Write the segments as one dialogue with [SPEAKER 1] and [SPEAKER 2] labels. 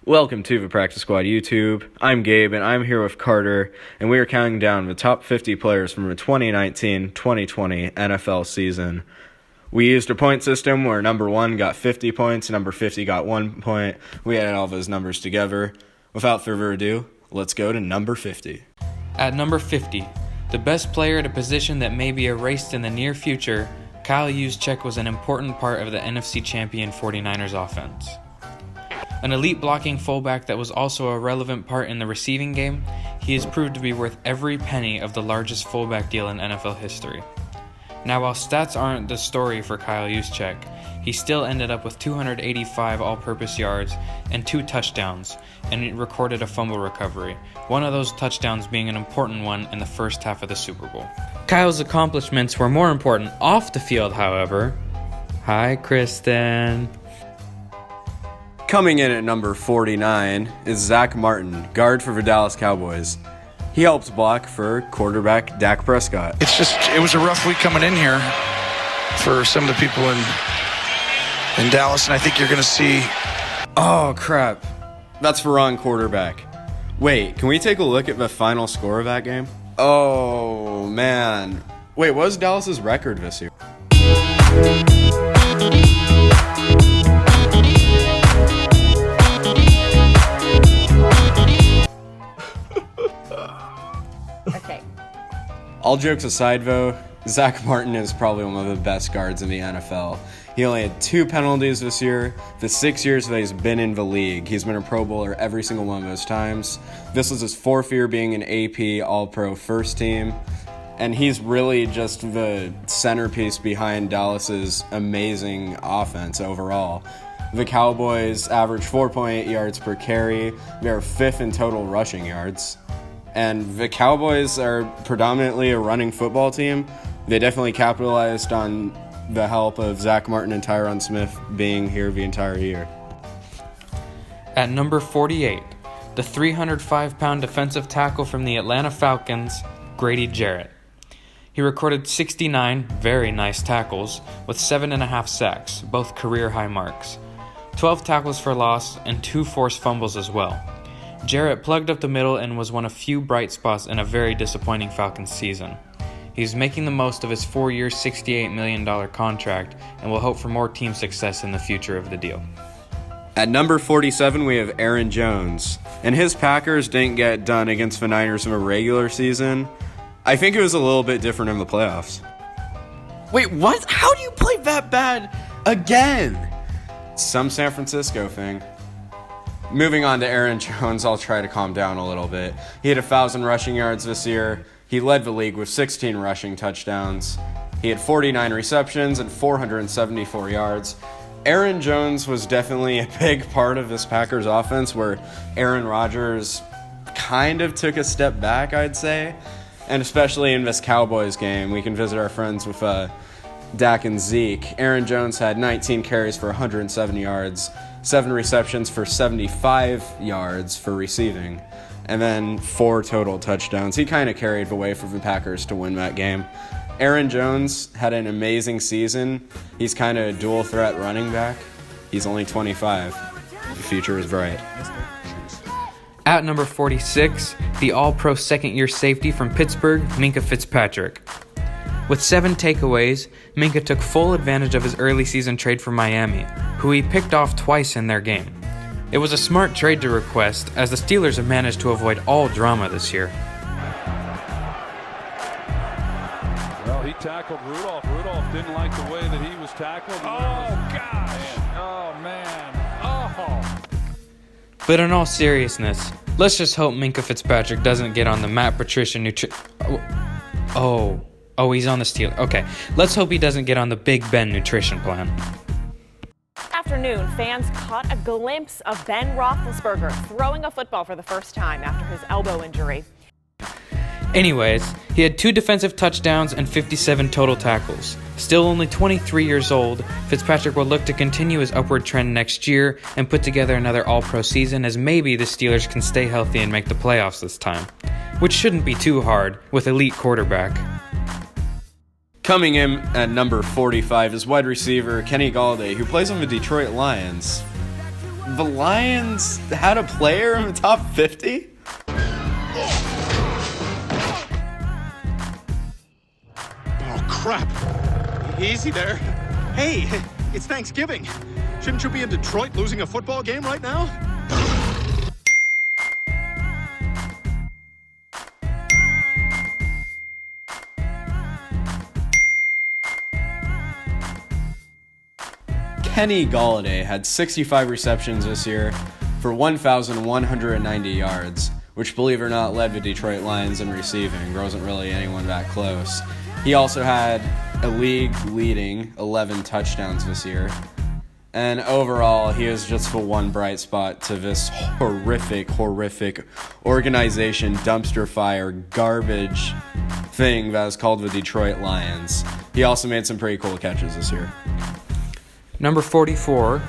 [SPEAKER 1] Welcome to the Practice Squad YouTube. I'm Gabe, and I'm here with Carter, and we are counting down the top 50 players from the 2019-2020 NFL season. We used a point system where number 1 got 50 points, number 50 got 1 point. We added all those numbers together. Without further ado, let's go to number 50.
[SPEAKER 2] At number 50, the best player at a position that may be erased in the near future, Kyle Juszczyk was an important part of the NFC champion 49ers offense. An elite blocking fullback that was also a relevant part in the receiving game, he has proved to be worth every penny of the largest fullback deal in NFL history. Now, while stats aren't the story for Kyle Juszczyk, he still ended up with 285 all-purpose yards and 2 touchdowns, and he recorded a fumble recovery, one of those touchdowns being an important one in the first half of the Super Bowl. Kyle's accomplishments were more important off the field, however. Hi, Kristen.
[SPEAKER 1] Coming in at number 49 is Zach Martin, guard for the Dallas Cowboys. He helped block for quarterback Dak Prescott.
[SPEAKER 3] It was a rough week coming in here for some of the people in Dallas, and I think you're going to see...
[SPEAKER 1] Oh, crap. That's the wrong quarterback. Wait, can we take a look at the final score of that game? Oh, man. Wait, what was Dallas's record this year?
[SPEAKER 4] Okay.
[SPEAKER 1] All jokes aside, though, Zach Martin is probably one of the best guards in the NFL. He only had 2 penalties this year. The 6 years that he's been in the league, he's been a Pro Bowler every single one of those times. This was his 4th year being an AP All-Pro first team. And he's really just the centerpiece behind Dallas's amazing offense overall. The Cowboys average 4.8 yards per carry. They're 5th in total rushing yards. And the Cowboys are predominantly a running football team. They definitely capitalized on the help of Zach Martin and Tyron Smith being here the entire year.
[SPEAKER 2] At number 48, the 305-pound defensive tackle from the Atlanta Falcons, Grady Jarrett. He recorded 69 very nice tackles with 7.5 sacks, both career-high marks, 12 tackles for loss, and 2 forced fumbles as well. Jarrett plugged up the middle and was one of few bright spots in a very disappointing Falcons season. He's making the most of his 4-year, $68 million contract and will hope for more team success in the future of the deal.
[SPEAKER 1] At number 47, we have Aaron Jones. And his Packers didn't get done against the Niners in a regular season. I think it was a little bit different in the playoffs. Wait, what? How do you play that bad again? Some San Francisco thing. Moving on to Aaron Jones, I'll try to calm down a little bit. He had 1,000 rushing yards this year. He led the league with 16 rushing touchdowns. He had 49 receptions and 474 yards. Aaron Jones was definitely a big part of this Packers offense where Aaron Rodgers kind of took a step back, I'd say. And especially in this Cowboys game, we can visit our friends with Dak and Zeke. Aaron Jones had 19 carries for 107 yards, 7 receptions for 75 yards for receiving, and then 4 total touchdowns. He kind of carried the way for the Packers to win that game. Aaron Jones had an amazing season. He's kind of a dual threat running back. He's only 25. The future is bright.
[SPEAKER 2] At number 46, the All-Pro second-year safety from Pittsburgh, Minkah Fitzpatrick. With 7 takeaways, Minkah took full advantage of his early season trade for Miami, who he picked off twice in their game. It was a smart trade to request, as the Steelers have managed to avoid all drama this year.
[SPEAKER 5] Well, he tackled Rudolph. Rudolph didn't like the way that he was tackled. Oh, gosh. Oh, man. Oh.
[SPEAKER 2] But in all seriousness, let's just hope Minkah Fitzpatrick doesn't get on the Matt Patricia Oh, he's on the Steelers. Okay, let's hope he doesn't get on the Big Ben nutrition plan.
[SPEAKER 4] Afternoon, fans caught a glimpse of Ben Roethlisberger throwing a football for the first time after his elbow injury.
[SPEAKER 2] Anyways, he had 2 defensive touchdowns and 57 total tackles. Still only 23 years old, Fitzpatrick will look to continue his upward trend next year and put together another All-Pro season, as maybe the Steelers can stay healthy and make the playoffs this time, which shouldn't be too hard with elite quarterback.
[SPEAKER 1] Coming in at number 45 is wide receiver Kenny Golladay, who plays on the Detroit Lions. the Lions had a player in the top 50?
[SPEAKER 6] Oh, crap. Easy there. Hey, it's Thanksgiving. Shouldn't you be in Detroit losing a football game right now?
[SPEAKER 1] Kenny Golladay had 65 receptions this year for 1,190 yards, which, believe it or not, led the Detroit Lions in receiving. There wasn't really anyone that close. He also had a league-leading 11 touchdowns this year. And overall, he is just the one bright spot to this horrific organization, dumpster fire, garbage thing that is called the Detroit Lions. He also made some pretty cool catches this year.
[SPEAKER 2] Number 44,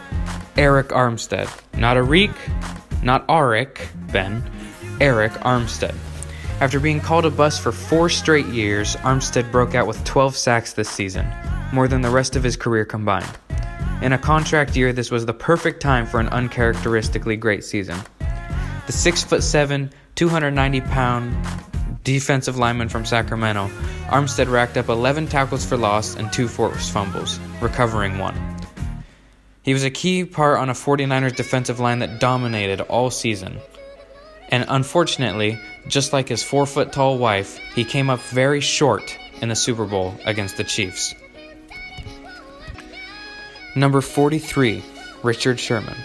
[SPEAKER 2] Eric Armstead. Not Arik, not Arik, Ben. Eric Armstead. After being called a bust for 4 straight years, Armstead broke out with 12 sacks this season, more than the rest of his career combined. In a contract year, this was the perfect time for an uncharacteristically great season. The 6'7", 290-pound defensive lineman from Sacramento, Armstead racked up 11 tackles for loss and 2 forced fumbles, recovering 1. He was a key part on a 49ers defensive line that dominated all season. And unfortunately, just like his 4-foot-tall wife, he came up very short in the Super Bowl against the Chiefs. Number 43, Richard Sherman.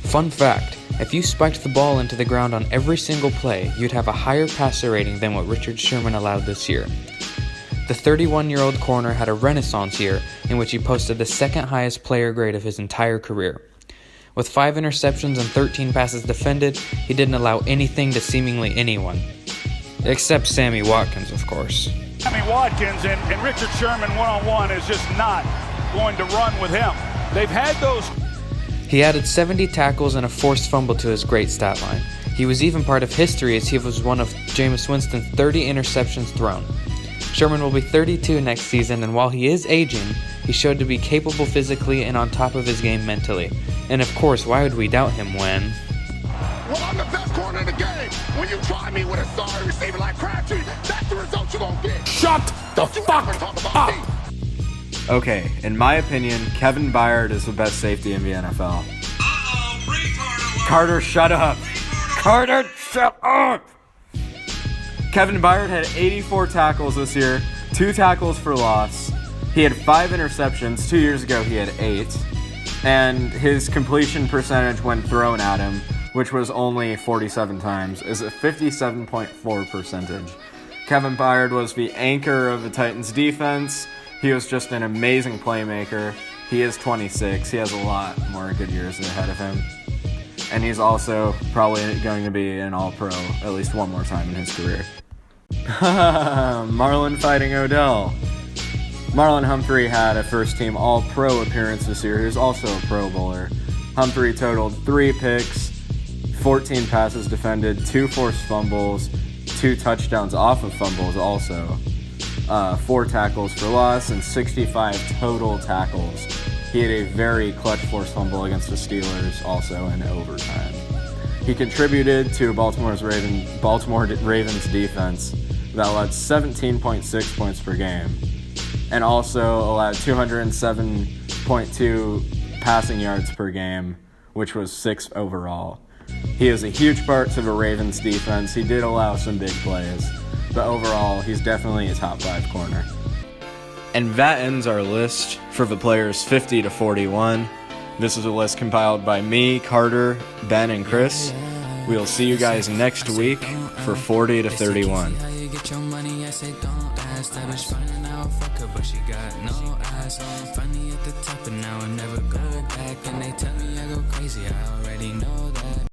[SPEAKER 2] Fun fact, if you spiked the ball into the ground on every single play, you'd have a higher passer rating than what Richard Sherman allowed this year. The 31-year-old corner had a renaissance year in which he posted the second highest player grade of his entire career. With 5 interceptions and 13 passes defended, he didn't allow anything to seemingly anyone. Except Sammy Watkins, of course.
[SPEAKER 5] Sammy Watkins and Richard Sherman one-on-one is just not going to run with him. They've had those.
[SPEAKER 2] He added 70 tackles and a forced fumble to his great stat line. He was even part of history as he was one of Jameis Winston's 30 interceptions thrown. Sherman will be 32 next season, and while he is aging, he showed to be capable physically and on top of his game mentally. And of course, why would we doubt him when...
[SPEAKER 7] Well, I'm the best corner in the game. When you try me with a sorry receiver like Crabtree, that's the result you're going to get.
[SPEAKER 5] Shut the fuck up!
[SPEAKER 1] Okay, in my opinion, Kevin Byard is the best safety in the NFL. Carter, shut up! Carter, shut up! Kevin Byard had 84 tackles this year, 2 tackles for loss. He had 5 interceptions. 2 years ago, he had 8. And his completion percentage when thrown at him, which was only 47 times, is a 57.4 percentage. Kevin Byard was the anchor of the Titans defense. He was just an amazing playmaker. He is 26. He has a lot more good years ahead of him. And he's also probably going to be an All-Pro at least one more time in his career. Marlon fighting Odell. Marlon Humphrey had a first-team All-Pro appearance this year. He was also a Pro Bowler. Humphrey totaled 3 picks, 14 passes defended, 2 forced fumbles, 2 touchdowns off of fumbles also, 4 tackles for loss, and 65 total tackles. He had a very clutch forced fumble against the Steelers also in overtime. He contributed to Baltimore Ravens defense that allowed 17.6 points per game and also allowed 207.2 passing yards per game, which was 6th overall. He is a huge part to the Ravens defense. He did allow some big plays, but overall, he's definitely a top 5 corner. And that ends our list for the players 50 to 41. This is a list compiled by me, Carter, Ben, and Chris. We'll see you guys next week for 40 to 31. But she got no ass. Funny at the top, and now I never go back. And they tell me I go crazy, I already know that.